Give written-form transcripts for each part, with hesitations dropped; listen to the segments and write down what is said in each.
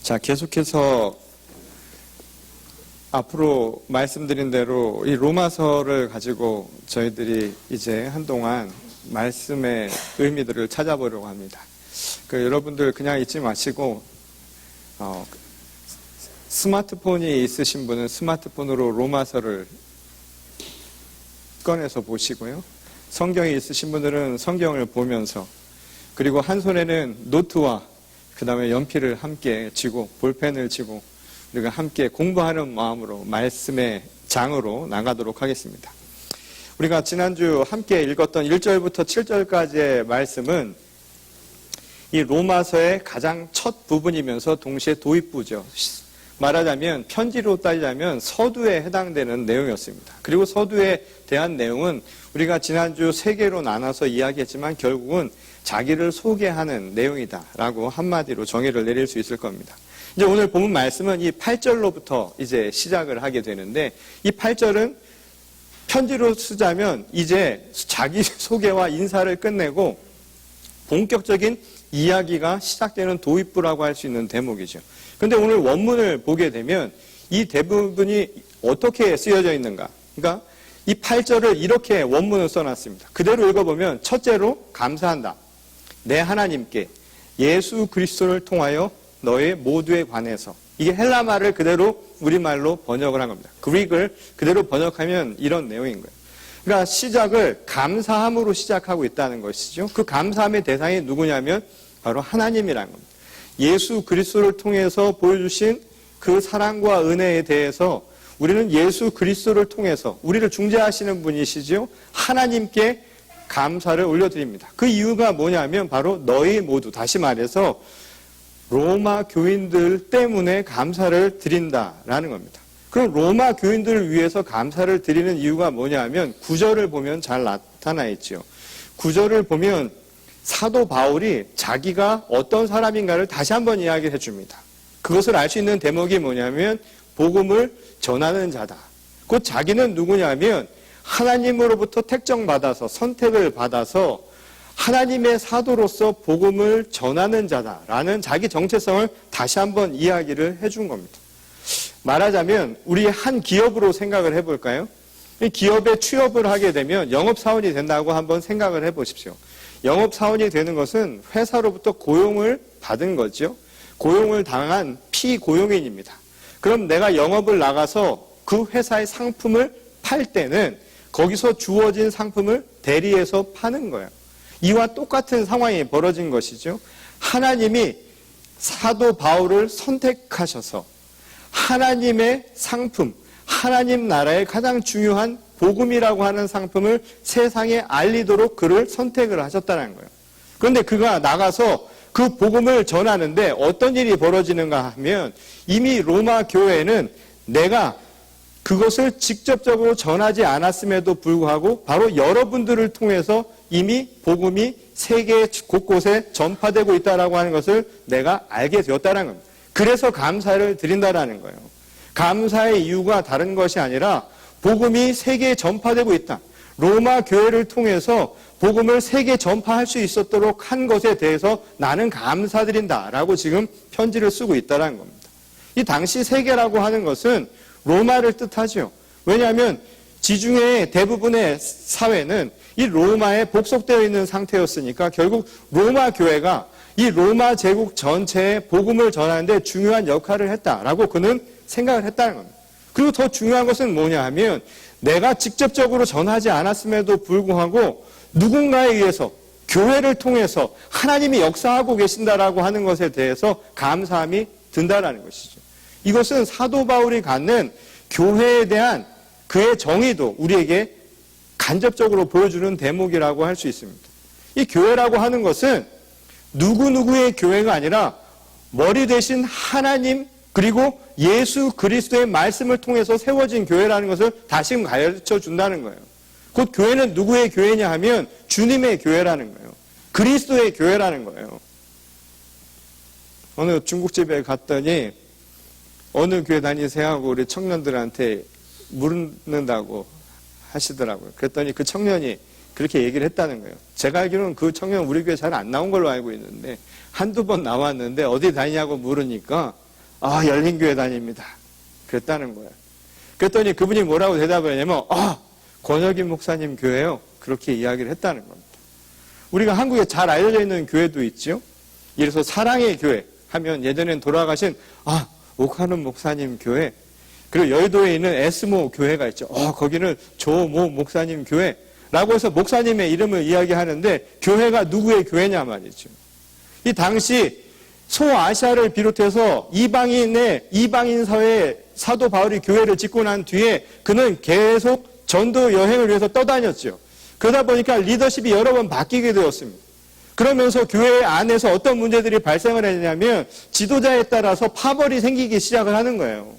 자, 계속해서 앞으로 말씀드린 대로 이 로마서를 가지고 저희들이 이제 한동안 말씀의 의미들을 찾아보려고 합니다. 여러분들 그냥 잊지 마시고 스마트폰이 있으신 분은 스마트폰으로 로마서를 꺼내서 보시고요. 성경이 있으신 분들은 성경을 보면서, 그리고 한 손에는 노트와 그 다음에 연필을 함께 쥐고 볼펜을 쥐고 우리가 함께 공부하는 마음으로 말씀의 장으로 나가도록 하겠습니다. 우리가 지난주 함께 읽었던 1절부터 7절까지의 말씀은 이 로마서의 가장 첫 부분이면서 동시에 도입부죠. 말하자면 편지로 따지자면 서두에 해당되는 내용이었습니다. 그리고 서두에 대한 내용은 우리가 지난주 3개로 나눠서 이야기했지만 결국은 자기를 소개하는 내용이다라고 한마디로 정의를 내릴 수 있을 겁니다. 이제 오늘 본문 말씀은 이 8절로부터 이제 시작을 하게 되는데, 이 8절은 편지로 쓰자면 이제 자기 소개와 인사를 끝내고 본격적인 이야기가 시작되는 도입부라고 할 수 있는 대목이죠. 그런데 오늘 원문을 보게 되면 이 대부분이 어떻게 쓰여져 있는가? 그러니까 이 8절을 이렇게 원문을 써놨습니다. 그대로 읽어보면 첫째로 감사한다. 내 하나님께 예수 그리스도를 통하여 너의 모두에 관해서. 이게 헬라말을 그대로 우리말로 번역을 한 겁니다. 그릭을 그대로 번역하면 이런 내용인 거예요. 그러니까 시작을 감사함으로 시작하고 있다는 것이죠. 그 감사함의 대상이 누구냐면 바로 하나님이라는 겁니다. 예수 그리스도를 통해서 보여주신 그 사랑과 은혜에 대해서 우리는 예수 그리스도를 통해서 우리를 중재하시는 분이시죠. 하나님께 감사를 올려드립니다. 그 이유가 뭐냐면 바로 너희 모두, 다시 말해서 로마 교인들 때문에 감사를 드린다라는 겁니다. 그럼 로마 교인들을 위해서 감사를 드리는 이유가 뭐냐면 9절을 보면 잘 나타나 있죠. 9절을 보면 사도 바울이 자기가 어떤 사람인가를 다시 한번 이야기해 줍니다. 그것을 알 수 있는 대목이 뭐냐면 복음을 전하는 자다. 곧 자기는 누구냐면 하나님으로부터 택정받아서 선택을 받아서 하나님의 사도로서 복음을 전하는 자다라는 자기 정체성을 다시 한번 이야기를 해준 겁니다. 말하자면 우리 한 기업으로 생각을 해볼까요? 이 기업에 취업을 하게 되면 영업사원이 된다고 한번 생각을 해보십시오. 영업사원이 되는 것은 회사로부터 고용을 받은 거죠. 고용을 당한 피고용인입니다. 그럼 내가 영업을 나가서 그 회사의 상품을 팔 때는 거기서 주어진 상품을 대리해서 파는 거예요. 이와 똑같은 상황이 벌어진 것이죠. 하나님이 사도 바울을 선택하셔서 하나님의 상품, 하나님 나라의 가장 중요한 복음이라고 하는 상품을 세상에 알리도록 그를 선택을 하셨다는 거예요. 그런데 그가 나가서 그 복음을 전하는데 어떤 일이 벌어지는가 하면 이미 로마 교회는 내가 그것을 직접적으로 전하지 않았음에도 불구하고 바로 여러분들을 통해서 이미 복음이 세계 곳곳에 전파되고 있다라고 하는 것을 내가 알게 되었다는 겁니다. 그래서 감사를 드린다라는 거예요. 감사의 이유가 다른 것이 아니라 복음이 세계에 전파되고 있다. 로마 교회를 통해서 복음을 세계에 전파할 수 있었도록 한 것에 대해서 나는 감사드린다라고 지금 편지를 쓰고 있다는 겁니다. 이 당시 세계라고 하는 것은 로마를 뜻하죠. 왜냐하면 지중해의 대부분의 사회는 이 로마에 복속되어 있는 상태였으니까 결국 로마 교회가 이 로마 제국 전체에 복음을 전하는데 중요한 역할을 했다라고 그는 생각을 했다는 겁니다. 그리고 더 중요한 것은 뭐냐 하면 내가 직접적으로 전하지 않았음에도 불구하고 누군가에 의해서 교회를 통해서 하나님이 역사하고 계신다라고 하는 것에 대해서 감사함이 든다라는 것이죠. 이것은 사도 바울이 갖는 교회에 대한 그의 정의도 우리에게 간접적으로 보여주는 대목이라고 할 수 있습니다. 이 교회라고 하는 것은 누구누구의 교회가 아니라 머리 대신 하나님 그리고 예수 그리스도의 말씀을 통해서 세워진 교회라는 것을 다시금 가르쳐 준다는 거예요. 곧 교회는 누구의 교회냐 하면 주님의 교회라는 거예요. 그리스도의 교회라는 거예요. 어느 중국집에 갔더니 어느 교회 다니세요 하고 우리 청년들한테 물는다고 하시더라고요. 그랬더니 그 청년이 그렇게 얘기를 했다는 거예요. 제가 알기로는 그 청년 우리 교회 잘 안 나온 걸로 알고 있는데 한두 번 나왔는데 어디 다니냐고 물으니까 열린교회 다닙니다. 그랬다는 거예요. 그랬더니 그분이 뭐라고 대답을 했냐면 권혁인 목사님 교회요. 그렇게 이야기를 했다는 겁니다. 우리가 한국에 잘 알려져 있는 교회도 있죠. 예를 들어서 사랑의 교회 하면 예전엔 돌아가신 옥하는 목사님 교회, 그리고 여의도에 있는 에스모 교회가 있죠. 거기는 조모 목사님 교회라고 해서 목사님의 이름을 이야기하는데 교회가 누구의 교회냐 말이죠. 이 당시 소아시아를 비롯해서 이방인 사회에 사도 바울이 교회를 짓고 난 뒤에 그는 계속 전도 여행을 위해서 떠다녔죠. 그러다 보니까 리더십이 여러 번 바뀌게 되었습니다. 그러면서 교회 안에서 어떤 문제들이 발생을 했냐면 지도자에 따라서 파벌이 생기기 시작을 하는 거예요.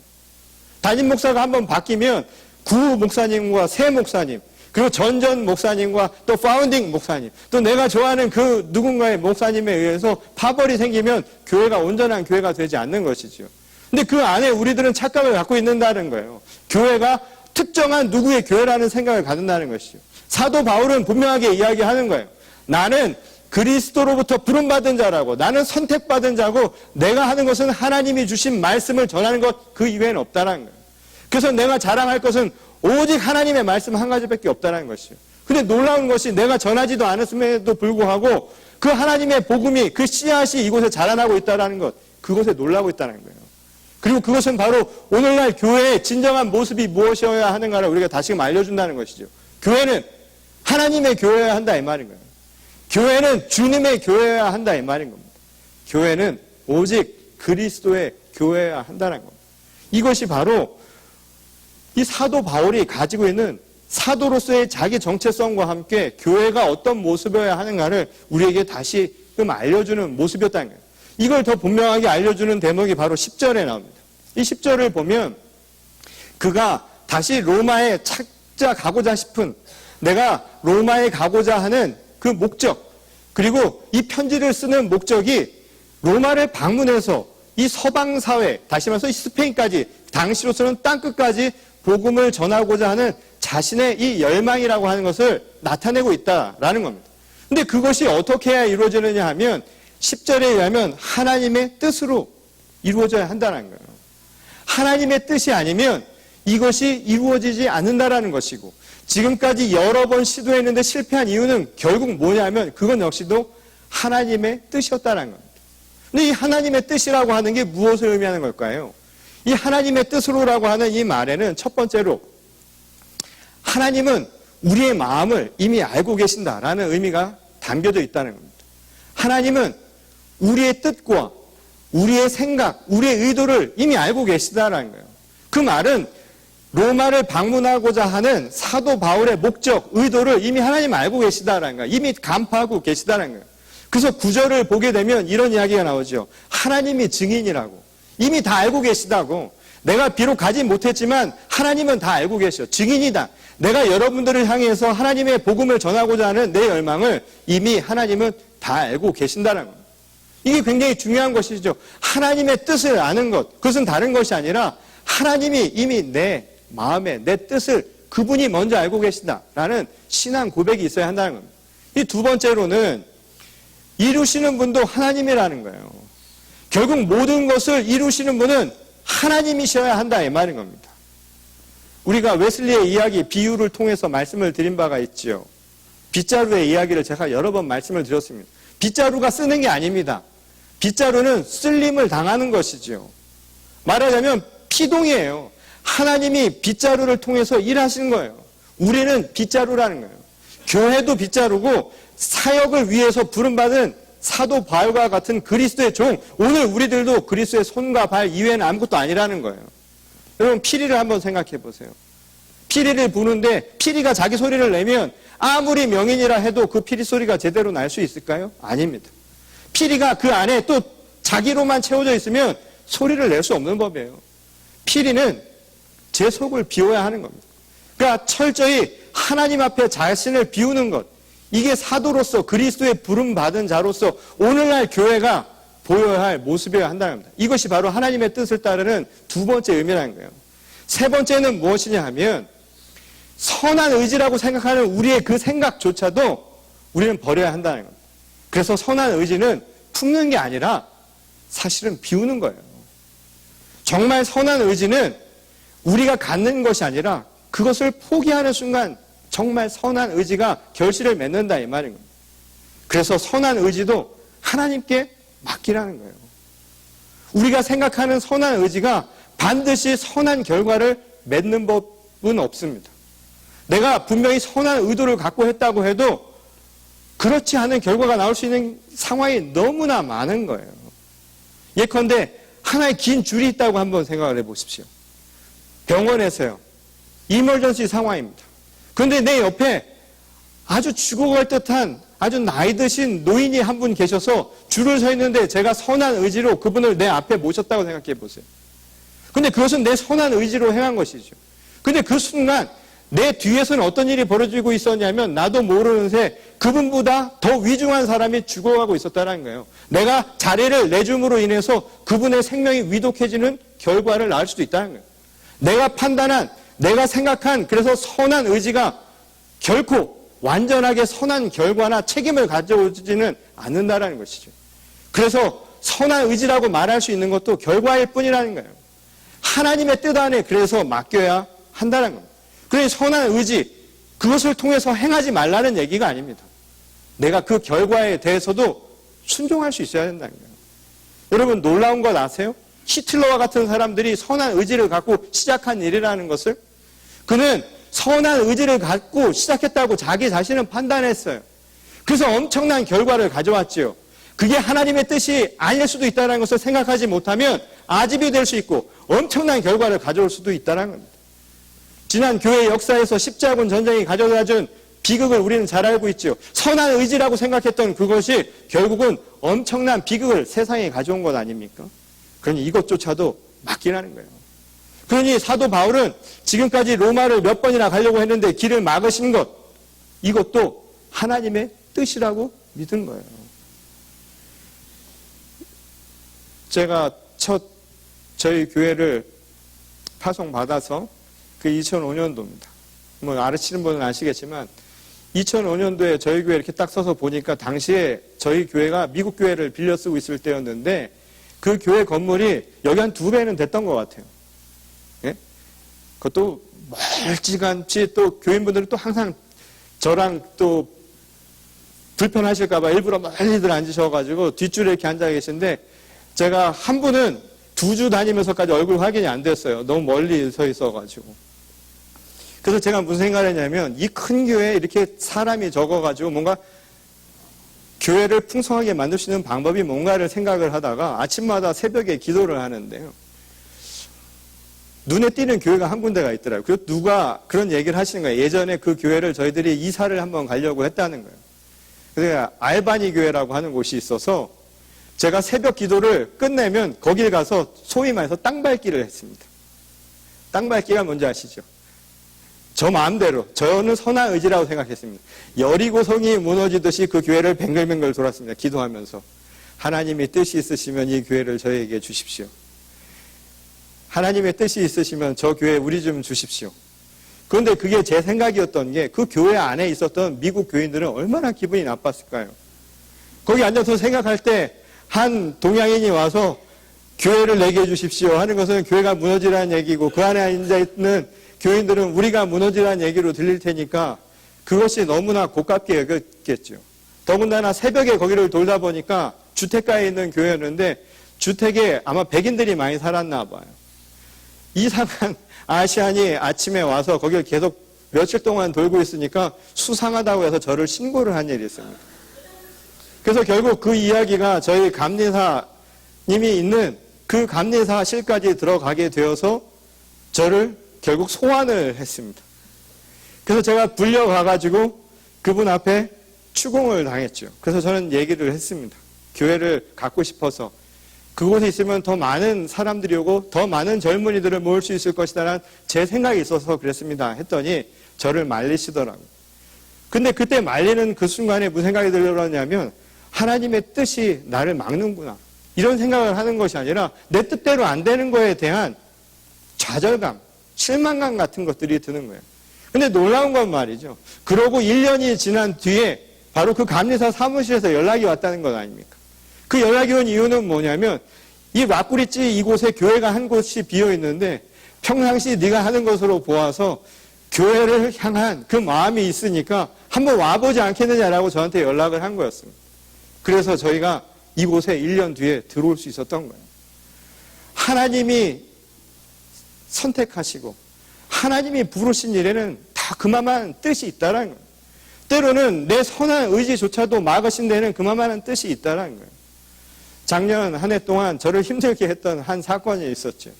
담임 목사가 한번 바뀌면 구 목사님과 새 목사님, 그리고 전전 목사님과 또 파운딩 목사님, 또 내가 좋아하는 그 누군가의 목사님에 의해서 파벌이 생기면 교회가 온전한 교회가 되지 않는 것이죠. 근데 그 안에 우리들은 착각을 갖고 있는다는 거예요. 교회가 특정한 누구의 교회라는 생각을 갖는다는 것이죠. 사도 바울은 분명하게 이야기하는 거예요. 나는 그리스도로부터 부름받은 자라고, 나는 선택받은 자고, 내가 하는 것은 하나님이 주신 말씀을 전하는 것 그 이외에는 없다는 거예요. 그래서 내가 자랑할 것은 오직 하나님의 말씀 한 가지밖에 없다는 것이에요. 근데 놀라운 것이 내가 전하지도 않았음에도 불구하고 그 하나님의 복음이, 그 씨앗이 이곳에 자라나고 있다는 것, 그것에 놀라고 있다는 거예요. 그리고 그것은 바로 오늘날 교회의 진정한 모습이 무엇이어야 하는가를 우리가 다시금 알려준다는 것이죠. 교회는 하나님의 교회여야 한다 이 말인 거예요. 교회는 주님의 교회여야 한다 이 말인 겁니다. 교회는 오직 그리스도의 교회여야 한다는 겁니다. 이것이 바로 이 사도 바울이 가지고 있는 사도로서의 자기 정체성과 함께 교회가 어떤 모습이어야 하는가를 우리에게 다시금 알려주는 모습이었다는 거예요. 이걸 더 분명하게 알려주는 대목이 바로 10절에 나옵니다. 이 10절을 보면 그가 다시 로마에 찾아가고자 싶은, 내가 로마에 가고자 하는 그 목적, 그리고 이 편지를 쓰는 목적이 로마를 방문해서 이 서방 사회, 다시 말해서 이 스페인까지, 당시로서는 땅끝까지 복음을 전하고자 하는 자신의 이 열망이라고 하는 것을 나타내고 있다라는 겁니다. 근데 그것이 어떻게 해야 이루어지느냐 하면 10절에 의하면 하나님의 뜻으로 이루어져야 한다는 거예요. 하나님의 뜻이 아니면 이것이 이루어지지 않는다라는 것이고, 지금까지 여러 번 시도했는데 실패한 이유는 결국 뭐냐면 그건 역시도 하나님의 뜻이었다는 겁니다. 근데 이 하나님의 뜻이라고 하는 게 무엇을 의미하는 걸까요? 이 하나님의 뜻으로라고 하는 이 말에는 첫 번째로 하나님은 우리의 마음을 이미 알고 계신다라는 의미가 담겨져 있다는 겁니다. 하나님은 우리의 뜻과 우리의 생각, 우리의 의도를 이미 알고 계시다라는 거예요. 그 말은 로마를 방문하고자 하는 사도 바울의 목적, 의도를 이미 하나님 알고 계시다라는 거예요. 이미 간파하고 계시다라는 거예요. 그래서 9절을 보게 되면 이런 이야기가 나오죠. 하나님이 증인이라고. 이미 다 알고 계시다고. 내가 비록 가지 못했지만 하나님은 다 알고 계셔. 증인이다. 내가 여러분들을 향해서 하나님의 복음을 전하고자 하는 내 열망을 이미 하나님은 다 알고 계신다는 겁니다. 이게 굉장히 중요한 것이죠. 하나님의 뜻을 아는 것, 그것은 다른 것이 아니라 하나님이 이미 내 마음에 내 뜻을 그분이 먼저 알고 계신다라는 신앙 고백이 있어야 한다는 겁니다. 이 두 번째로는 이루시는 분도 하나님이라는 거예요. 결국 모든 것을 이루시는 분은 하나님이셔야 한다 이 말인 겁니다. 우리가 웨슬리의 이야기, 비유를 통해서 말씀을 드린 바가 있지요. 빗자루의 이야기를 제가 여러 번 말씀을 드렸습니다. 빗자루가 쓰는 게 아닙니다. 빗자루는 쓸림을 당하는 것이지요. 말하자면 피동이에요. 하나님이 빗자루를 통해서 일하시는 거예요. 우리는 빗자루라는 거예요. 교회도 빗자루고 사역을 위해서 부름받은 사도 바울과 같은 그리스도의 종, 오늘 우리들도 그리스도의 손과 발 이외에는 아무것도 아니라는 거예요. 여러분 피리를 한번 생각해 보세요. 피리를 부는데 피리가 자기 소리를 내면 아무리 명인이라 해도 그 피리 소리가 제대로 날 수 있을까요? 아닙니다. 피리가 그 안에 또 자기로만 채워져 있으면 소리를 낼 수 없는 법이에요. 피리는 제 속을 비워야 하는 겁니다. 그러니까 철저히 하나님 앞에 자신을 비우는 것, 이게 사도로서 그리스도의 부름받은 자로서 오늘날 교회가 보여야 할 모습이어야 한다는 겁니다. 이것이 바로 하나님의 뜻을 따르는 두 번째 의미라는 거예요. 세 번째는 무엇이냐 하면 선한 의지라고 생각하는 우리의 그 생각조차도 우리는 버려야 한다는 겁니다. 그래서 선한 의지는 품는 게 아니라 사실은 비우는 거예요. 정말 선한 의지는 우리가 갖는 것이 아니라 그것을 포기하는 순간 정말 선한 의지가 결실을 맺는다 이 말인 겁니다. 그래서 선한 의지도 하나님께 맡기라는 거예요. 우리가 생각하는 선한 의지가 반드시 선한 결과를 맺는 법은 없습니다. 내가 분명히 선한 의도를 갖고 했다고 해도 그렇지 않은 결과가 나올 수 있는 상황이 너무나 많은 거예요. 예컨대 하나의 긴 줄이 있다고 한번 생각을 해보십시오. 병원에서요. 이머전시 상황입니다. 그런데 내 옆에 아주 죽어갈 듯한 아주 나이 드신 노인이 한 분 계셔서 줄을 서 있는데 제가 선한 의지로 그분을 내 앞에 모셨다고 생각해 보세요. 근데 그것은 내 선한 의지로 행한 것이죠. 근데 그 순간 내 뒤에서는 어떤 일이 벌어지고 있었냐면 나도 모르는 새 그분보다 더 위중한 사람이 죽어가고 있었다는 거예요. 내가 자리를 내줌으로 인해서 그분의 생명이 위독해지는 결과를 낳을 수도 있다는 거예요. 내가 판단한, 내가 생각한 그래서 선한 의지가 결코 완전하게 선한 결과나 책임을 가져오지는 않는다는 것이죠. 그래서 선한 의지라고 말할 수 있는 것도 결과일 뿐이라는 거예요. 하나님의 뜻 안에 그래서 맡겨야 한다는 겁니다. 그러니 선한 의지, 그것을 통해서 행하지 말라는 얘기가 아닙니다. 내가 그 결과에 대해서도 순종할 수 있어야 된다는 거예요. 여러분 놀라운 것 아세요? 히틀러와 같은 사람들이 선한 의지를 갖고 시작한 일이라는 것을 그는 선한 의지를 갖고 시작했다고 자기 자신은 판단했어요. 그래서 엄청난 결과를 가져왔지요. 그게 하나님의 뜻이 아닐 수도 있다는 것을 생각하지 못하면 아집이 될 수 있고 엄청난 결과를 가져올 수도 있다는 겁니다. 지난 교회 역사에서 십자군 전쟁이 가져다준 비극을 우리는 잘 알고 있죠. 선한 의지라고 생각했던 그것이 결국은 엄청난 비극을 세상에 가져온 것 아닙니까? 그러니 이것조차도 맡기라는 거예요. 그러니 사도 바울은 지금까지 로마를 몇 번이나 가려고 했는데 길을 막으신 것, 이것도 하나님의 뜻이라고 믿은 거예요. 제가 저희 교회를 파송받아서 그 2005년도입니다. 뭐 아시는 분은 아시겠지만 2005년도에 저희 교회 이렇게 딱 서서 보니까 당시에 저희 교회가 미국 교회를 빌려 쓰고 있을 때였는데 그 교회 건물이 여기 한 2배는 됐던 것 같아요. 예? 그것도 멀찌감치 또 교인분들은 또 항상 저랑 또 불편하실까봐 일부러 멀리들 앉으셔가지고 뒷줄에 이렇게 앉아 계신데 제가 한 분은 2주 다니면서까지 얼굴 확인이 안 됐어요. 너무 멀리 서 있어가지고. 그래서 제가 무슨 생각을 했냐면 이 큰 교회에 이렇게 사람이 적어가지고 뭔가 교회를 풍성하게 만들 수 있는 방법이 뭔가를 생각을 하다가 아침마다 새벽에 기도를 하는데요. 눈에 띄는 교회가 한 군데가 있더라고요. 그래서 누가 그런 얘기를 하시는 거예요. 예전에 그 교회를 저희들이 이사를 한번 가려고 했다는 거예요. 그래서 알바니 교회라고 하는 곳이 있어서 제가 새벽 기도를 끝내면 거길 가서 소위 말해서 땅밟기를 했습니다. 땅밟기가 뭔지 아시죠? 저 마음대로 저는 선한 의지라고 생각했습니다. 여리고성이 무너지듯이 그 교회를 뱅글뱅글 돌았습니다. 기도하면서 하나님의 뜻이 있으시면 이 교회를 저에게 주십시오. 하나님의 뜻이 있으시면 저 교회 우리 좀 주십시오. 그런데 그게 제 생각이었던 게 그 교회 안에 있었던 미국 교인들은 얼마나 기분이 나빴을까요? 거기 앉아서 생각할 때 한 동양인이 와서 교회를 내게 해주십시오 하는 것은 교회가 무너지라는 얘기고 그 안에 앉아있는 교인들은 우리가 무너지라는 얘기로 들릴 테니까 그것이 너무나 고깝게 여겼겠죠. 더군다나 새벽에 거기를 돌다 보니까 주택가에 있는 교회였는데 주택에 아마 백인들이 많이 살았나 봐요. 이상한 아시안이 아침에 와서 거기를 계속 며칠 동안 돌고 있으니까 수상하다고 해서 저를 신고를 한 일이 있습니다. 그래서 결국 그 이야기가 저희 감리사님이 있는 그 감리사실까지 들어가게 되어서 저를 결국 소환을 했습니다. 그래서 제가 불려가가지고 그분 앞에 추궁을 당했죠. 그래서 저는 얘기를 했습니다. 교회를 갖고 싶어서 그곳에 있으면 더 많은 사람들이 오고 더 많은 젊은이들을 모을 수 있을 것이다라는 제 생각이 있어서 그랬습니다. 했더니 저를 말리시더라고요. 근데 그때 말리는 그 순간에 무슨 생각이 들었냐면 하나님의 뜻이 나를 막는구나. 이런 생각을 하는 것이 아니라 내 뜻대로 안 되는 거에 대한 좌절감, 실망감 같은 것들이 드는 거예요. 근데 놀라운 건 말이죠. 그러고 1년이 지난 뒤에 바로 그 감리사 사무실에서 연락이 왔다는 것 아닙니까? 그 연락이 온 이유는 뭐냐면 이 락구리찌 이곳에 교회가 한 곳이 비어 있는데 평상시 네가 하는 것으로 보아서 교회를 향한 그 마음이 있으니까 한번 와보지 않겠느냐라고 저한테 연락을 한 거였습니다. 그래서 저희가 이곳에 1년 뒤에 들어올 수 있었던 거예요. 하나님이 선택하시고 하나님이 부르신 일에는 다 그만한 뜻이 있다는 거예요. 때로는 내 선한 의지조차도 막으신 데는 그만한 뜻이 있다는 거예요. 작년 한 해 동안 저를 힘들게 했던 한 사건이 있었죠.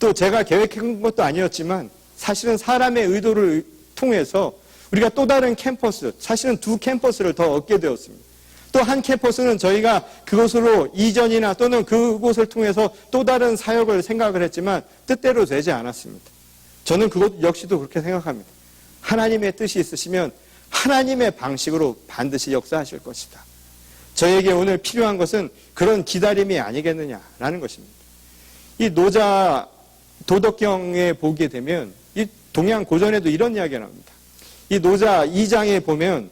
또 제가 계획한 것도 아니었지만 사실은 사람의 의도를 통해서 우리가 또 다른 캠퍼스, 사실은 2캠퍼스를 더 얻게 되었습니다. 또 한 캠퍼스는 저희가 그곳으로 이전이나 또는 그곳을 통해서 또 다른 사역을 생각을 했지만 뜻대로 되지 않았습니다. 저는 그것 역시도 그렇게 생각합니다. 하나님의 뜻이 있으시면 하나님의 방식으로 반드시 역사하실 것이다. 저에게 오늘 필요한 것은 그런 기다림이 아니겠느냐라는 것입니다. 이 노자 도덕경에 보게 되면 이 동양 고전에도 이런 이야기가 나옵니다. 이 노자 2장에 보면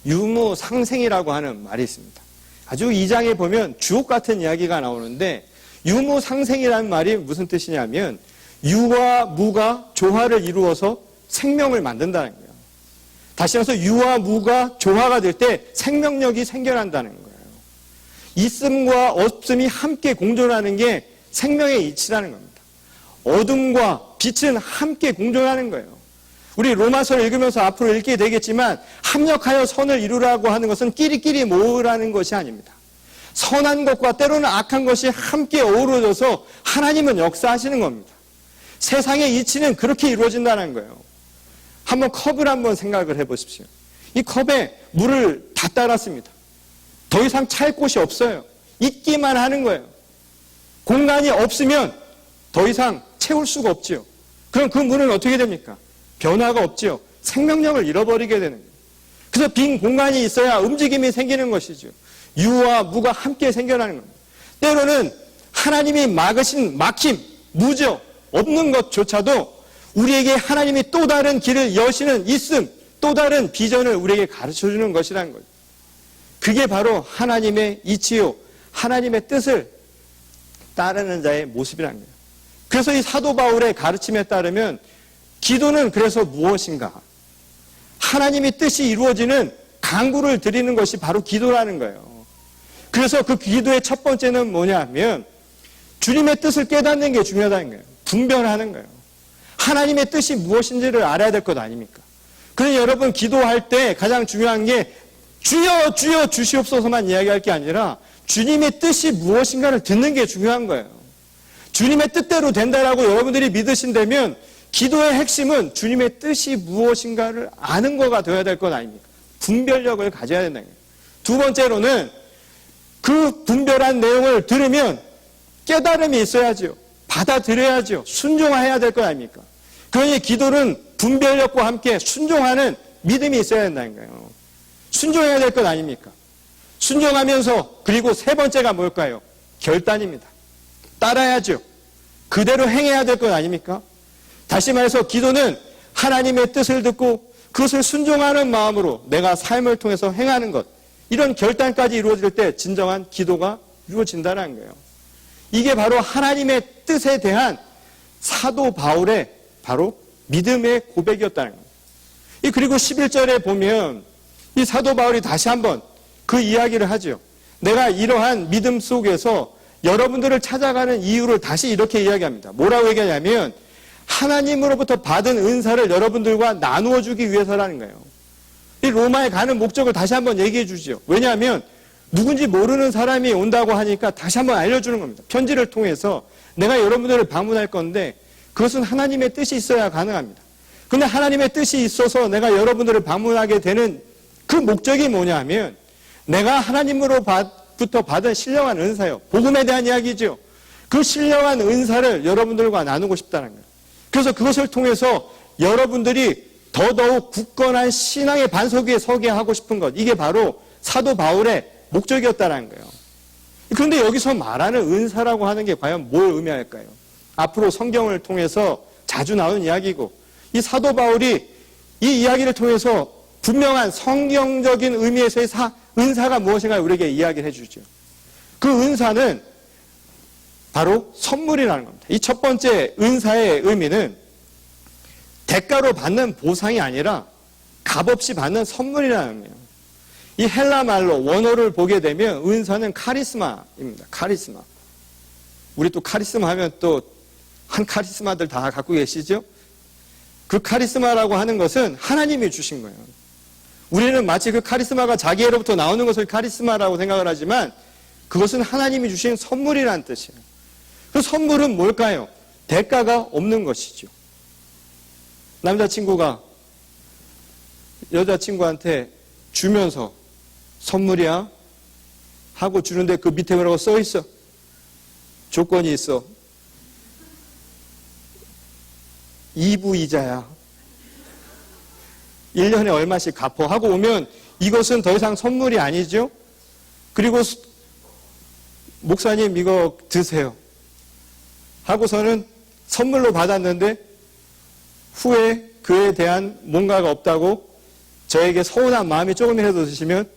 유무상생이라고 하는 말이 있습니다. 아주 2장에 보면 주옥 같은 이야기가 나오는데 유무상생이라는 말이 무슨 뜻이냐면 유와 무가 조화를 이루어서 생명을 만든다는 거예요. 다시 말해서 유와 무가 조화가 될 때 생명력이 생겨난다는 거예요. 있음과 없음이 함께 공존하는 게 생명의 이치라는 겁니다. 어둠과 빛은 함께 공존하는 거예요. 우리 로마서를 읽으면서 앞으로 읽게 되겠지만 합력하여 선을 이루라고 하는 것은 끼리끼리 모으라는 것이 아닙니다. 선한 것과 때로는 악한 것이 함께 어우러져서 하나님은 역사하시는 겁니다. 세상의 이치는 그렇게 이루어진다는 거예요. 한번 컵을 한번 생각을 해보십시오. 이 컵에 물을 다 따랐습니다. 더 이상 찰 곳이 없어요. 있기만 하는 거예요. 공간이 없으면 더 이상 채울 수가 없지요. 그럼 그 물은 어떻게 됩니까? 변화가 없지요. 생명력을 잃어버리게 되는 거예요. 그래서 빈 공간이 있어야 움직임이 생기는 것이죠. 유와 무가 함께 생겨나는 겁니다. 때로는 하나님이 막으신 막힘, 무저, 없는 것조차도 우리에게 하나님이 또 다른 길을 여시는 있음, 또 다른 비전을 우리에게 가르쳐주는 것이라는 거예요. 그게 바로 하나님의 이치요, 하나님의 뜻을 따르는 자의 모습이라는 거예요. 그래서 이 사도 바울의 가르침에 따르면 기도는 그래서 무엇인가? 하나님의 뜻이 이루어지는 간구를 드리는 것이 바로 기도라는 거예요. 그래서 그 기도의 첫 번째는 뭐냐면 주님의 뜻을 깨닫는 게 중요하다는 거예요. 분별하는 거예요. 하나님의 뜻이 무엇인지를 알아야 될 것 아닙니까? 그래서 여러분 기도할 때 가장 중요한 게 주여 주여 주시옵소서만 이야기할 게 아니라 주님의 뜻이 무엇인가를 듣는 게 중요한 거예요. 주님의 뜻대로 된다라고 여러분들이 믿으신다면 기도의 핵심은 주님의 뜻이 무엇인가를 아는 거가 되어야 될 것 아닙니까? 분별력을 가져야 된다는 거예요. 두 번째로는 그 분별한 내용을 들으면 깨달음이 있어야죠. 받아들여야죠. 순종해야 될 것 아닙니까? 그러니 기도는 분별력과 함께 순종하는 믿음이 있어야 된다는 거예요. 순종해야 될 것 아닙니까? 순종하면서 그리고 세 번째가 뭘까요? 결단입니다. 따라야죠. 그대로 행해야 될 것 아닙니까? 다시 말해서 기도는 하나님의 뜻을 듣고 그것을 순종하는 마음으로 내가 삶을 통해서 행하는 것, 이런 결단까지 이루어질 때 진정한 기도가 이루어진다는 거예요. 이게 바로 하나님의 뜻에 대한 사도 바울의 바로 믿음의 고백이었다는 거예요. 그리고 11절에 보면 이 사도 바울이 다시 한번 그 이야기를 하죠. 내가 이러한 믿음 속에서 여러분들을 찾아가는 이유를 다시 이렇게 이야기합니다. 뭐라고 얘기하냐면 하나님으로부터 받은 은사를 여러분들과 나누어 주기 위해서라는 거예요. 이 로마에 가는 목적을 다시 한번 얘기해 주죠. 왜냐하면 누군지 모르는 사람이 온다고 하니까 다시 한번 알려주는 겁니다. 편지를 통해서 내가 여러분들을 방문할 건데 그것은 하나님의 뜻이 있어야 가능합니다. 근데 하나님의 뜻이 있어서 내가 여러분들을 방문하게 되는 그 목적이 뭐냐면 내가 하나님으로부터 받은 신령한 은사요. 복음에 대한 이야기죠. 그 신령한 은사를 여러분들과 나누고 싶다는 거예요. 그래서 그것을 통해서 여러분들이 더더욱 굳건한 신앙의 반석 위에 서게 하고 싶은 것, 이게 바로 사도 바울의 목적이었다는 거예요. 그런데 여기서 말하는 은사라고 하는 게 과연 뭘 의미할까요? 앞으로 성경을 통해서 자주 나오는 이야기고 이 사도 바울이 이 이야기를 통해서 분명한 성경적인 의미에서의 은사가 무엇인가 우리에게 이야기를 해주죠. 그 은사는 바로 선물이라는 겁니다. 이 첫 번째 은사의 의미는 대가로 받는 보상이 아니라 값없이 받는 선물이라는 의미예요. 이 헬라 말로 원어를 보게 되면 은사는 카리스마입니다. 카리스마. 우리 또 카리스마 하면 또 한 카리스마들 다 갖고 계시죠? 그 카리스마라고 하는 것은 하나님이 주신 거예요. 우리는 마치 그 카리스마가 자기로부터 나오는 것을 카리스마라고 생각을 하지만 그것은 하나님이 주신 선물이라는 뜻이에요. 그 선물은 뭘까요? 대가가 없는 것이죠. 남자친구가 여자친구한테 주면서 선물이야 하고 주는데 그 밑에 뭐라고 써 있어? 조건이 있어. 2부 이자야. 1년에 얼마씩 갚어 하고 오면 이것은 더 이상 선물이 아니죠. 그리고 목사님 이거 드세요 하고서는 선물로 받았는데 후에 그에 대한 뭔가가 없다고 저에게 서운한 마음이 조금이라도 드시면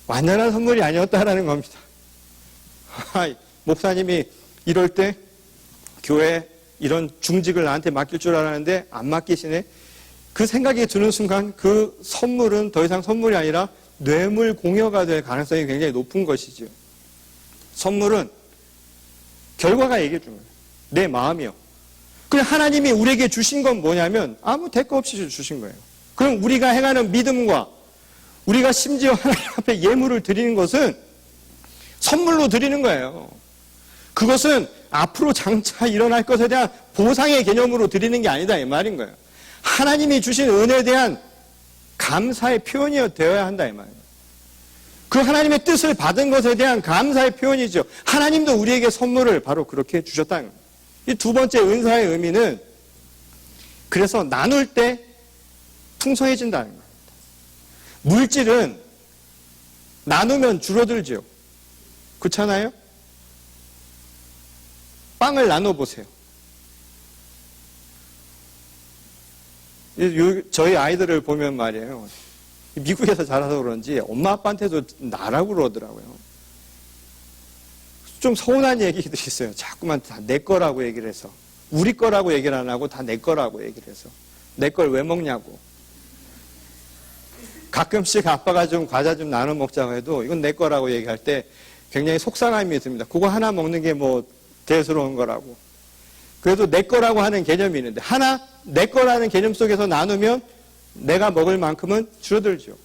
완전한 선물이 아니었다라는 겁니다. 목사님이 이럴 때 교회 이런 중직을 나한테 맡길 줄 알았는데 안 맡기시네. 그 생각이 드는 순간 그 선물은 더 이상 선물이 아니라 뇌물 공여가 될 가능성이 굉장히 높은 것이죠. 선물은 결과가 얘기해 준 거예요. 내 마음이요. 그냥 하나님이 우리에게 주신 건 뭐냐면 아무 대가 없이 주신 거예요. 그럼 우리가 행하는 믿음과 우리가 심지어 하나님 앞에 예물을 드리는 것은 선물로 드리는 거예요. 그것은 앞으로 장차 일어날 것에 대한 보상의 개념으로 드리는 게 아니다 이 말인 거예요. 하나님이 주신 은혜에 대한 감사의 표현이 되어야 한다 이 말이에요. 그 하나님의 뜻을 받은 것에 대한 감사의 표현이죠. 하나님도 우리에게 선물을 바로 그렇게 주셨다는 거예요. 이 두 번째 은사의 의미는 그래서 나눌 때 풍성해진다는 겁니다. 물질은 나누면 줄어들죠. 그렇잖아요? 빵을 나눠보세요. 저희 아이들을 보면 말이에요. 미국에서 자라서 그런지 엄마 아빠한테도 나라고 그러더라고요. 좀 서운한 얘기들이 있어요. 자꾸만 다 내 거라고 얘기를 해서. 우리 거라고 얘기를 안 하고 다 내 거라고 얘기를 해서. 내 걸 왜 먹냐고. 가끔씩 아빠가 좀 과자 좀 나눠 먹자고 해도 이건 내 거라고 얘기할 때 굉장히 속상함이 듭니다. 그거 하나 먹는 게 뭐 대수로운 거라고. 그래도 내 거라고 하는 개념이 있는데 하나 내 거라는 개념 속에서 나누면 내가 먹을 만큼은 줄어들죠.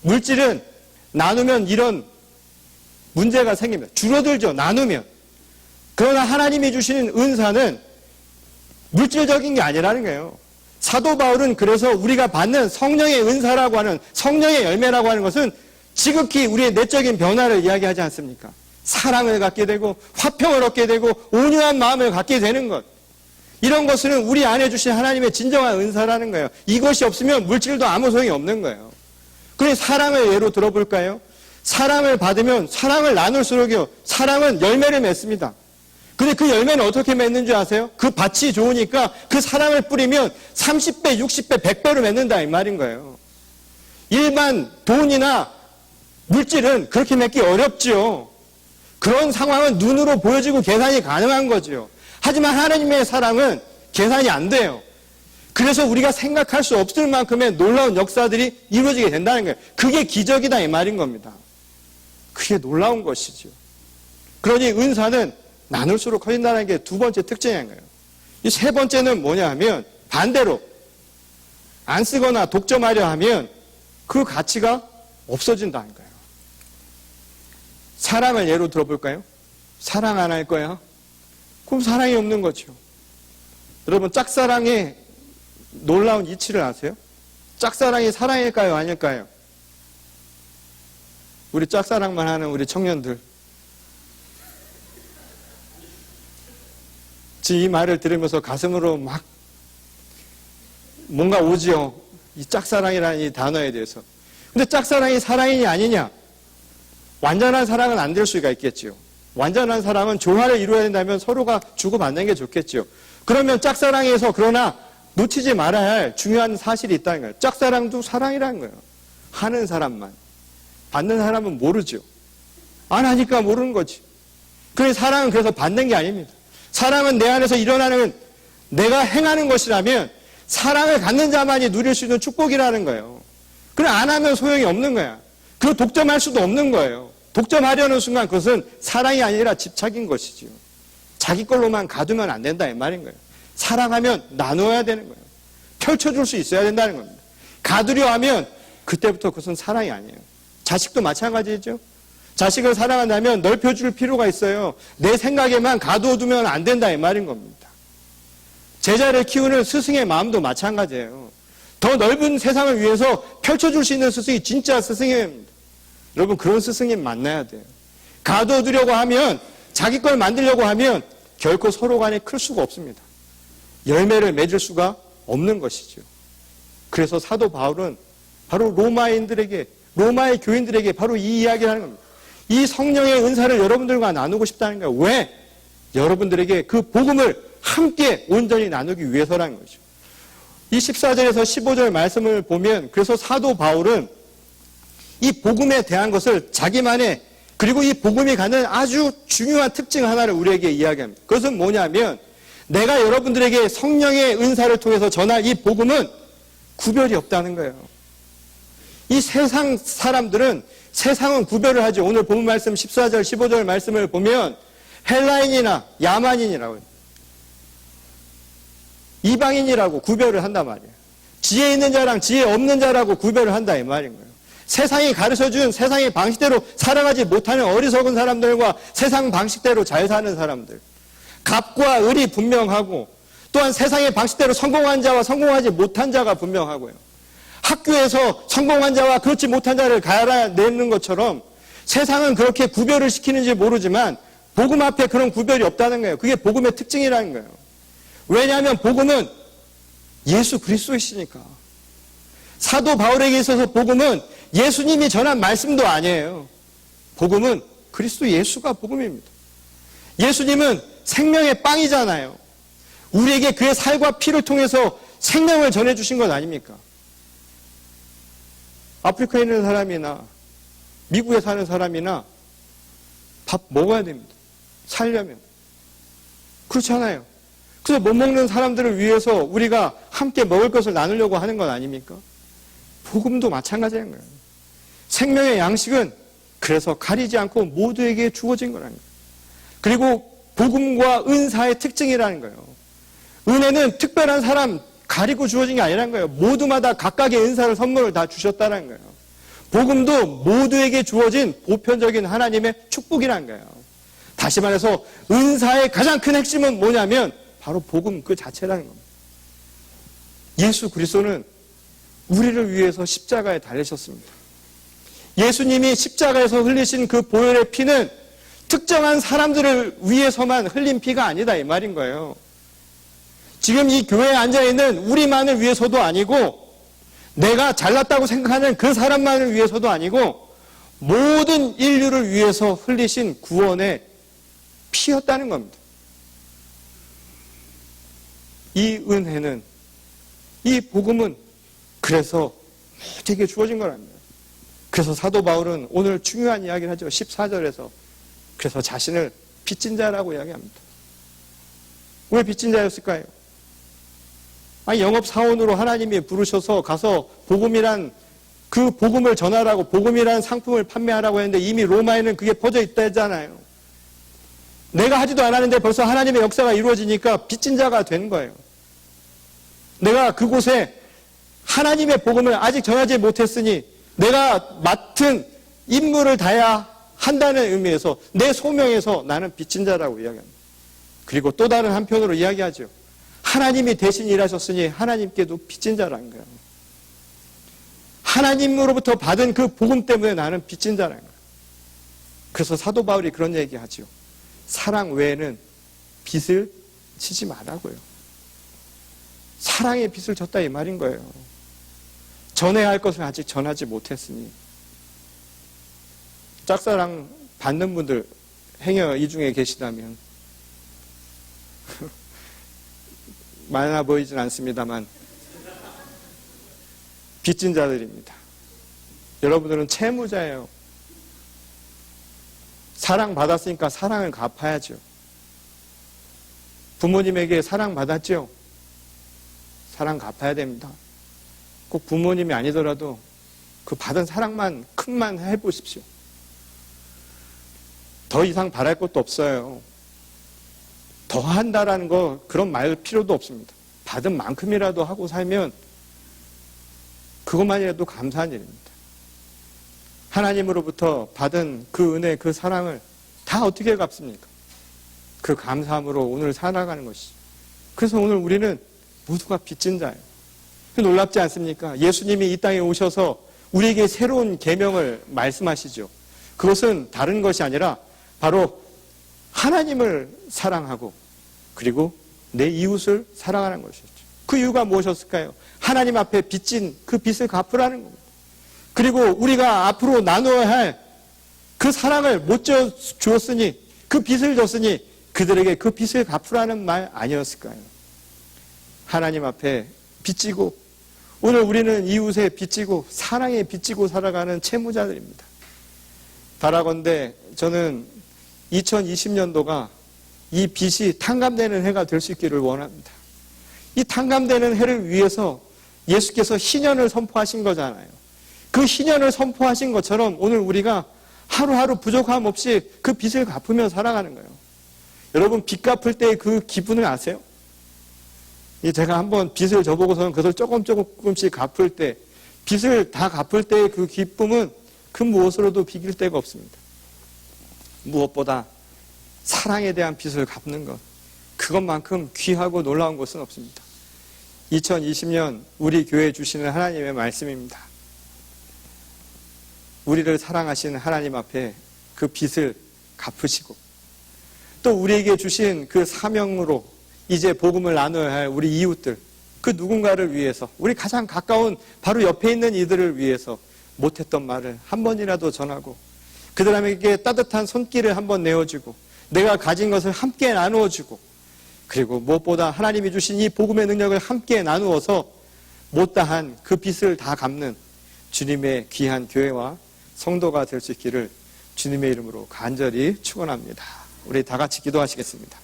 물질은 나누면 이런 문제가 생깁니다. 줄어들죠. 나누면. 그러나 하나님이 주시는 은사는 물질적인 게 아니라는 거예요. 사도 바울은 그래서 우리가 받는 성령의 은사라고 하는 성령의 열매라고 하는 것은 지극히 우리의 내적인 변화를 이야기하지 않습니까? 사랑을 갖게 되고 화평을 얻게 되고 온유한 마음을 갖게 되는 것. 이런 것은 우리 안에 주신 하나님의 진정한 은사라는 거예요. 이것이 없으면 물질도 아무 소용이 없는 거예요. 그래서 사랑을 예로 들어볼까요? 사랑을 받으면 사랑을 나눌수록요. 사랑은 열매를 맺습니다. 근데 그 열매는 어떻게 맺는 줄 아세요? 그 밭이 좋으니까 그 사랑을 뿌리면 30배, 60배, 100배로 맺는다 이 말인 거예요. 일반 돈이나 물질은 그렇게 맺기 어렵죠. 그런 상황은 눈으로 보여지고 계산이 가능한 거죠. 하지만 하나님의 사랑은 계산이 안 돼요. 그래서 우리가 생각할 수 없을 만큼의 놀라운 역사들이 이루어지게 된다는 거예요. 그게 기적이다 이 말인 겁니다. 그게 놀라운 것이죠. 그러니 은사는 나눌수록 커진다는 게 두 번째 특징인 거예요. 이 세 번째는 뭐냐 하면 반대로 안 쓰거나 독점하려 하면 그 가치가 없어진다는 거예요. 사랑을 예로 들어볼까요? 사랑 안 할 거야? 그럼 사랑이 없는 거죠. 여러분 짝사랑의 놀라운 이치를 아세요? 짝사랑이 사랑일까요? 아닐까요? 우리 짝사랑만 하는 우리 청년들 이 말을 들으면서 가슴으로 막 뭔가 오지요. 이 짝사랑이라는 이 단어에 대해서. 근데 짝사랑이 사랑이냐 아니냐? 완전한 사랑은 안 될 수가 있겠지요. 완전한 사랑은 조화를 이루어야 된다면 서로가 주고받는 게 좋겠지요. 그러면 짝사랑에서 그러나 놓치지 말아야 할 중요한 사실이 있다는 거예요. 짝사랑도 사랑이라는 거예요. 하는 사람만. 받는 사람은 모르죠. 안 하니까 모르는 거지. 그 사랑은 그래서 받는 게 아닙니다. 사랑은 내 안에서 일어나는, 내가 행하는 것이라면 사랑을 갖는 자만이 누릴 수 있는 축복이라는 거예요. 그걸 안 하면 소용이 없는 거야. 그걸 독점할 수도 없는 거예요. 독점하려는 순간 그것은 사랑이 아니라 집착인 것이지요. 자기 걸로만 가두면 안 된다 이 말인 거예요. 사랑하면 나누어야 되는 거예요. 펼쳐줄 수 있어야 된다는 겁니다. 가두려 하면 그때부터 그것은 사랑이 아니에요. 자식도 마찬가지죠. 자식을 사랑한다면 넓혀줄 필요가 있어요. 내 생각에만 가두어두면 안 된다 이 말인 겁니다. 제자를 키우는 스승의 마음도 마찬가지예요. 더 넓은 세상을 위해서 펼쳐줄 수 있는 스승이 진짜 스승입니다. 여러분 그런 스승님 만나야 돼요. 가둬두려고 하면, 자기 걸 만들려고 하면 결코 서로 간에 클 수가 없습니다. 열매를 맺을 수가 없는 것이죠. 그래서 사도 바울은 바로 로마인들에게, 로마의 교인들에게 바로 이 이야기를 하는 겁니다. 이 성령의 은사를 여러분들과 나누고 싶다는 거예요. 왜? 여러분들에게 그 복음을 함께 온전히 나누기 위해서라는 거죠. 이 14절에서 15절 말씀을 보면, 그래서 사도 바울은 이 복음에 대한 것을 자기만의, 그리고 이 복음이 갖는 아주 중요한 특징 하나를 우리에게 이야기합니다. 그것은 뭐냐면, 내가 여러분들에게 성령의 은사를 통해서 전할 이 복음은 구별이 없다는 거예요. 이 세상 사람들은, 세상은 구별을 하죠. 오늘 본문 말씀 14절, 15절 말씀을 보면 헬라인이나 야만인이라고 해요. 이방인이라고 구별을 한단 말이에요. 지혜 있는 자랑 지혜 없는 자라고 구별을 한다 이 말인 거예요. 세상이 가르쳐준 세상의 방식대로 살아가지 못하는 어리석은 사람들과 세상 방식대로 잘 사는 사람들, 갑과 을이 분명하고, 또한 세상의 방식대로 성공한 자와 성공하지 못한 자가 분명하고요. 학교에서 성공한 자와 그렇지 못한 자를 갈아내는 것처럼 세상은 그렇게 구별을 시키는지 모르지만 복음 앞에 그런 구별이 없다는 거예요. 그게 복음의 특징이라는 거예요. 왜냐하면 복음은 예수 그리스도이시니까. 사도 바울에게 있어서 복음은 예수님이 전한 말씀도 아니에요. 복음은 그리스도 예수가 복음입니다. 예수님은 생명의 빵이잖아요. 우리에게 그의 살과 피를 통해서 생명을 전해주신 것 아닙니까? 아프리카에 있는 사람이나 미국에 사는 사람이나 밥 먹어야 됩니다. 살려면. 그렇잖아요. 그래서 못 먹는 사람들을 위해서 우리가 함께 먹을 것을 나누려고 하는 건 아닙니까? 복음도 마찬가지인 거예요. 생명의 양식은 그래서 가리지 않고 모두에게 주어진 거라는 거예요. 그리고 복음과 은사의 특징이라는 거예요. 은혜는 특별한 사람 가리고 주어진 게 아니라는 거예요. 모두마다 각각의 은사를 선물을 다 주셨다는 거예요. 복음도 모두에게 주어진 보편적인 하나님의 축복이라는 거예요. 다시 말해서 은사의 가장 큰 핵심은 뭐냐면 바로 복음 그 자체라는 겁니다. 예수 그리스도는 우리를 위해서 십자가에 달리셨습니다. 예수님이 십자가에서 흘리신 그 보혈의 피는 특정한 사람들을 위해서만 흘린 피가 아니다 이 말인 거예요. 지금 이 교회에 앉아있는 우리만을 위해서도 아니고, 내가 잘났다고 생각하는 그 사람만을 위해서도 아니고, 모든 인류를 위해서 흘리신 구원의 피였다는 겁니다. 이 은혜는, 이 복음은 그래서 모두에게 주어진 거랍니다. 그래서 사도 바울은 오늘 중요한 이야기를 하죠. 14절에서. 그래서 자신을 빚진 자라고 이야기합니다. 왜 빚진 자였을까요? 영업사원으로 하나님이 부르셔서 가서 복음이란, 그 복음을 전하라고, 복음이란 상품을 판매하라고 했는데 이미 로마에는 그게 퍼져 있다잖아요. 내가 하지도 않았는데 벌써 하나님의 역사가 이루어지니까 빚진 자가 된 거예요. 내가 그곳에 하나님의 복음을 아직 전하지 못했으니 내가 맡은 임무를 다해야 한다는 의미에서, 내 소명에서 나는 빚진 자라고 이야기합니다. 그리고 또 다른 한편으로 이야기하죠. 하나님이 대신 일하셨으니 하나님께도 빚진 자라는 거예요. 하나님으로부터 받은 그 복음 때문에 나는 빚진 자라는 거예요. 그래서 사도 바울이 그런 얘기하죠. 사랑 외에는 빚을 지지 말라고요. 사랑의 빚을 졌다 이 말인 거예요. 전해야 할 것을 아직 전하지 못했으니. 짝사랑 받는 분들 행여 이 중에 계시다면 많아 보이진 않습니다만 빚진 자들입니다. 여러분들은 채무자예요. 사랑받았으니까 사랑을 갚아야죠. 부모님에게 사랑받았죠? 사랑 갚아야 됩니다. 꼭 부모님이 아니더라도 그 받은 사랑만 큰만 해보십시오. 더 이상 바랄 것도 없어요. 더 한다라는 거 그런 말 필요도 없습니다. 받은 만큼이라도 하고 살면 그것만이라도 감사한 일입니다. 하나님으로부터 받은 그 은혜, 그 사랑을 다 어떻게 갚습니까? 그 감사함으로 오늘 살아가는 것이죠. 그래서 오늘 우리는 모두가 빚진 자예요. 놀랍지 않습니까? 예수님이 이 땅에 오셔서 우리에게 새로운 계명을 말씀하시죠. 그것은 다른 것이 아니라 바로 하나님을 사랑하고 그리고 내 이웃을 사랑하는 것이었죠. 그 이유가 무엇이었을까요? 하나님 앞에 빚진 그 빚을 갚으라는 겁니다. 그리고 우리가 앞으로 나눠야 할 그 사랑을 못 주었으니 그 빚을 줬으니 그들에게 그 빚을 갚으라는 말 아니었을까요? 하나님 앞에 빚지고 오늘 우리는 이웃에 빚지고 사랑에 빚지고 살아가는 채무자들입니다. 바라건대 저는 2020년도가 이 빚이 탕감되는 해가 될 수 있기를 원합니다. 이 탕감되는 해를 위해서 예수께서 희년을 선포하신 거잖아요. 그 희년을 선포하신 것처럼 오늘 우리가 하루하루 부족함 없이 그 빚을 갚으며 살아가는 거예요. 여러분 빚 갚을 때의 그 기분을 아세요? 제가 한번 빚을 져보고서는 그것을 조금씩 갚을 때 빚을 다 갚을 때의 그 기쁨은 그 무엇으로도 비길 데가 없습니다. 무엇보다 사랑에 대한 빚을 갚는 것, 그것만큼 귀하고 놀라운 것은 없습니다. 2020년 우리 교회에 주시는 하나님의 말씀입니다. 우리를 사랑하시는 하나님 앞에 그 빚을 갚으시고 또 우리에게 주신 그 사명으로 이제 복음을 나눠야 할 우리 이웃들, 그 누군가를 위해서, 우리 가장 가까운 바로 옆에 있는 이들을 위해서 못했던 말을 한 번이라도 전하고 그들에게 따뜻한 손길을 한번 내어주고 내가 가진 것을 함께 나누어주고 그리고 무엇보다 하나님이 주신 이 복음의 능력을 함께 나누어서 못다한 그 빚을 다 갚는 주님의 귀한 교회와 성도가 될 수 있기를 주님의 이름으로 간절히 축원합니다. 우리 다 같이 기도하시겠습니다.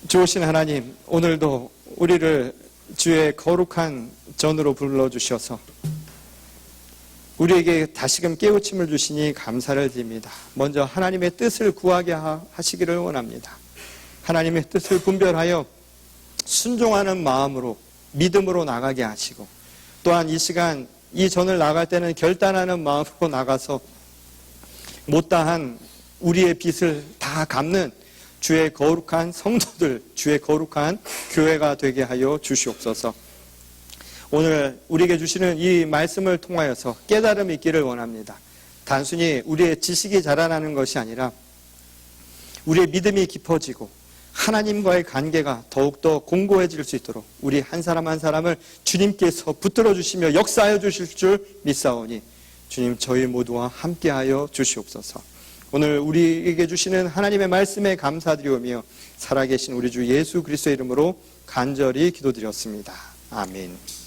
좋으신 하나님, 오늘도 우리를 주의 거룩한 전으로 불러주셔서 우리에게 다시금 깨우침을 주시니 감사를 드립니다. 먼저 하나님의 뜻을 구하게 하시기를 원합니다. 하나님의 뜻을 분별하여 순종하는 마음으로 믿음으로 나가게 하시고 또한 이 시간 이 전을 나갈 때는 결단하는 마음으로 나가서 못다한 우리의 빚을 다 갚는 주의 거룩한 성도들, 주의 거룩한 교회가 되게 하여 주시옵소서. 오늘 우리에게 주시는 이 말씀을 통하여서 깨달음이 있기를 원합니다. 단순히 우리의 지식이 자라나는 것이 아니라 우리의 믿음이 깊어지고 하나님과의 관계가 더욱더 공고해질 수 있도록 우리 한 사람 한 사람을 주님께서 붙들어 주시며 역사하여 주실 줄 믿사오니 주님 저희 모두와 함께하여 주시옵소서. 오늘 우리에게 주시는 하나님의 말씀에 감사드리오며 살아계신 우리 주 예수 그리스도의 이름으로 간절히 기도드렸습니다. 아멘.